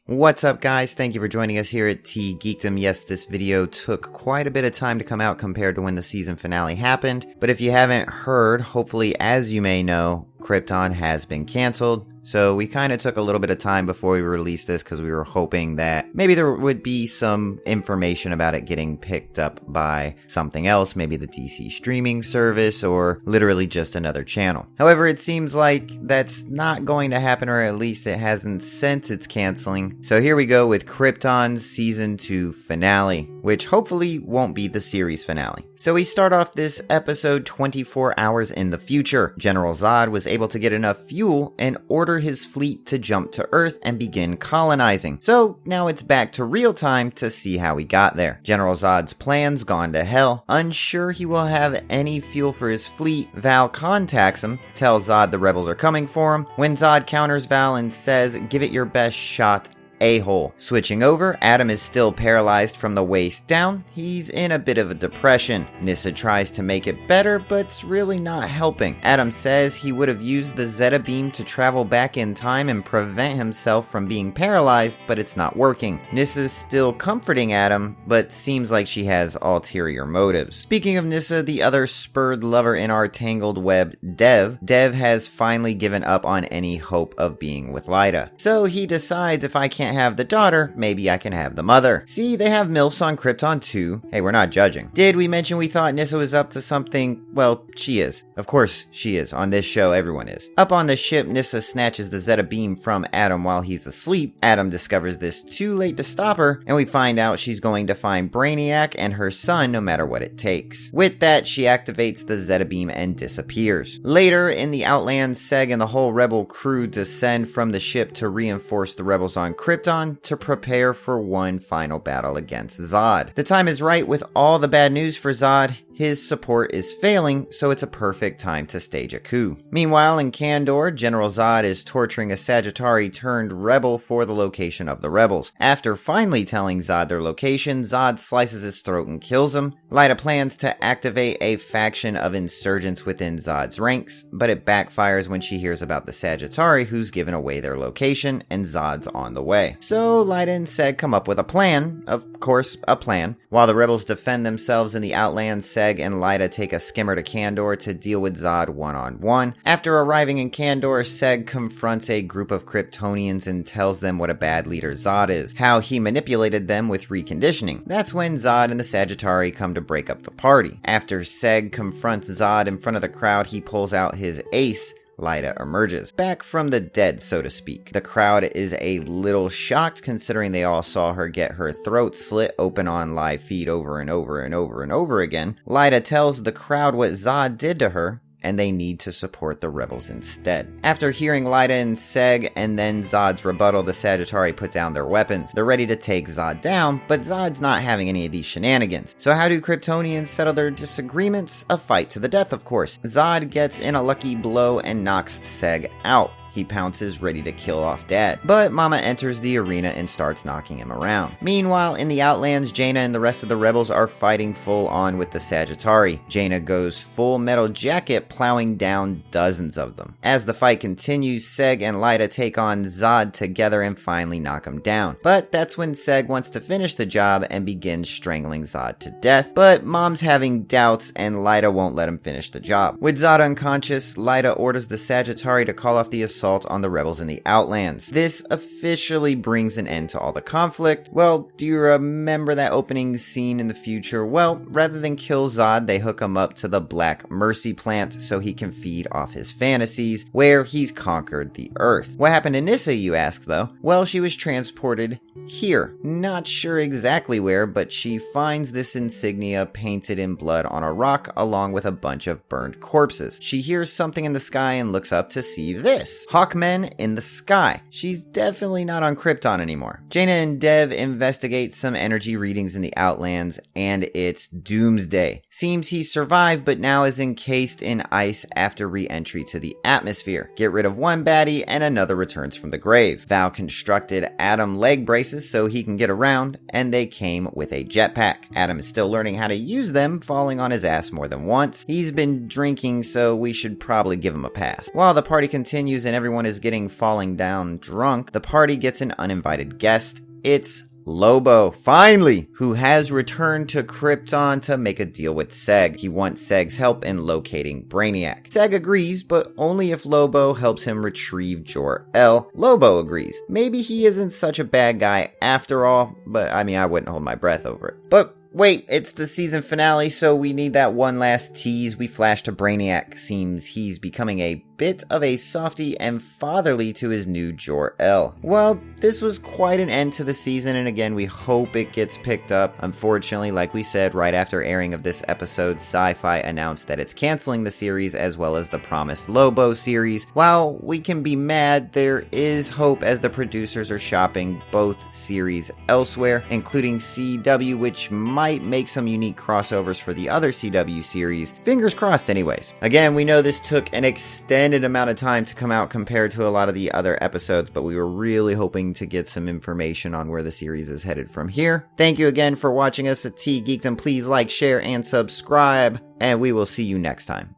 What's up, guys? Thank you for joining us here at T Geekdom. Yes, this video took quite a bit of time to come out compared to when the season finale happened, but if you haven't heard, hopefully as you may know, Krypton has been canceled. So we kind of took a little bit of time before we released this because we were hoping that maybe there would be some information about it getting picked up by something else, maybe the DC streaming service or literally just another channel. However, it seems like that's not going to happen, or at least it hasn't since its canceling. So here we go with Krypton's Season 2 finale, which hopefully won't be the series finale. So we start off this episode 24 hours in the future. General Zod was able to get enough fuel and order his fleet to jump to Earth and begin colonizing. So now it's back to real time to see how he got there. General Zod's plan's gone to hell. Unsure he will have any fuel for his fleet, Val contacts him, tells Zod the rebels are coming for him. When Zod counters Val and says, "Give it your best shot, a-hole." Switching over, Adam is still paralyzed from the waist down. He's in a bit of a depression. Nyssa tries to make it better, but it's really not helping. Adam says he would have used the Zeta beam to travel back in time and prevent himself from being paralyzed, but it's not working. Nyssa's still comforting Adam, but seems like she has ulterior motives. Speaking of Nyssa, the other spurred lover in our tangled web, Dev has finally given up on any hope of being with Lyta. So he decides, if I can't have the daughter, maybe I can have the mother. See, they have MILFs on Krypton too. Hey, we're not judging. Did we mention we thought Nyssa was up to something? Well, she is. Of course she is. On this show, everyone is. Up on the ship, Nyssa snatches the Zeta beam from Adam while he's asleep. Adam discovers this too late to stop her, and we find out she's going to find Brainiac and her son no matter what it takes. With that, she activates the Zeta beam and disappears. Later, in the Outlands, Seg and the whole rebel crew descend from the ship to reinforce the rebels on Krypton to prepare for one final battle against Zod. The time is right with all the bad news for Zod. His support is failing, so it's a perfect time to stage a coup. Meanwhile, in Kandor, General Zod is torturing a Sagittari turned rebel for the location of the rebels. After finally telling Zod their location, Zod slices his throat and kills him. Lyta plans to activate a faction of insurgents within Zod's ranks, but it backfires when she hears about the Sagittari who's given away their location, and Zod's on the way. So Lyta and Seg come up with a plan, of course, a plan. While the rebels defend themselves in the Outlands, Seg and Lyta take a skimmer to Kandor to deal with Zod one-on-one. After arriving in Kandor, Seg confronts a group of Kryptonians and tells them what a bad leader Zod is, how he manipulated them with reconditioning. That's when Zod and the Sagittari come to break up the party. After Seg confronts Zod in front of the crowd, he pulls out his ace. Lyta emerges, back from the dead, so to speak. The crowd is a little shocked considering they all saw her get her throat slit open on live feed over and over and over and over again. Lyta tells the crowd what Zod did to her, and they need to support the rebels instead. After hearing Lyta and Seg and then Zod's rebuttal, the Sagittari put down their weapons. They're ready to take Zod down, but Zod's not having any of these shenanigans. So how do Kryptonians settle their disagreements? A fight to the death, of course. Zod gets in a lucky blow and knocks Seg out. He pounces, ready to kill off Dad. But Mama enters the arena and starts knocking him around. Meanwhile, in the Outlands, Jaina and the rest of the rebels are fighting full on with the Sagittari. Jaina goes full metal jacket, plowing down dozens of them. As the fight continues, Seg and Lyta take on Zod together and finally knock him down. But that's when Seg wants to finish the job and begins strangling Zod to death. But Mom's having doubts and Lyta won't let him finish the job. With Zod unconscious, Lyta orders the Sagittari to call off the assault on the rebels in the Outlands. This officially brings an end to all the conflict. Well, do you remember that opening scene in the future? Well, rather than kill Zod, they hook him up to the Black Mercy plant so he can feed off his fantasies, where he's conquered the Earth. What happened to Nyssa, you ask, though? Well, she was transported here. Not sure exactly where, but she finds this insignia painted in blood on a rock along with a bunch of burned corpses. She hears something in the sky and looks up to see this. Hawkmen in the sky. She's definitely not on Krypton anymore. Jaina and Dev investigate some energy readings in the Outlands, and it's Doomsday. Seems he survived, but now is encased in ice after re-entry to the atmosphere. Get rid of one baddie, and another returns from the grave. Val constructed atom leg brace devices so he can get around, and they came with a jetpack. Adam is still learning how to use them, falling on his ass more than once. He's been drinking, so we should probably give him a pass. While the party continues and everyone is getting falling down drunk, the party gets an uninvited guest. It's Lobo, finally, who has returned to Krypton to make a deal with Seg. He wants Seg's help in locating Brainiac. Seg agrees, but only if Lobo helps him retrieve Jor-El. Lobo agrees. Maybe he isn't such a bad guy after all, but I wouldn't hold my breath over it. But wait, it's the season finale, so we need that one last tease. We flash to Brainiac. Seems he's becoming a bit of a softy and fatherly to his new Jor-El. Well, this was quite an end to the season, and again, we hope it gets picked up. Unfortunately, like we said, right after airing of this episode, Sci-Fi announced that it's canceling the series as well as the promised Lobo series. While we can be mad, there is hope as the producers are shopping both series elsewhere, including CW, which might make some unique crossovers for the other CW series. Fingers crossed anyways. Again, we know this took an extended amount of time to come out compared to a lot of the other episodes, but we were really hoping to get some information on where the series is headed from here. Thank you again for watching us at T Geekdom. Please like, share, and subscribe, and we will see you next time.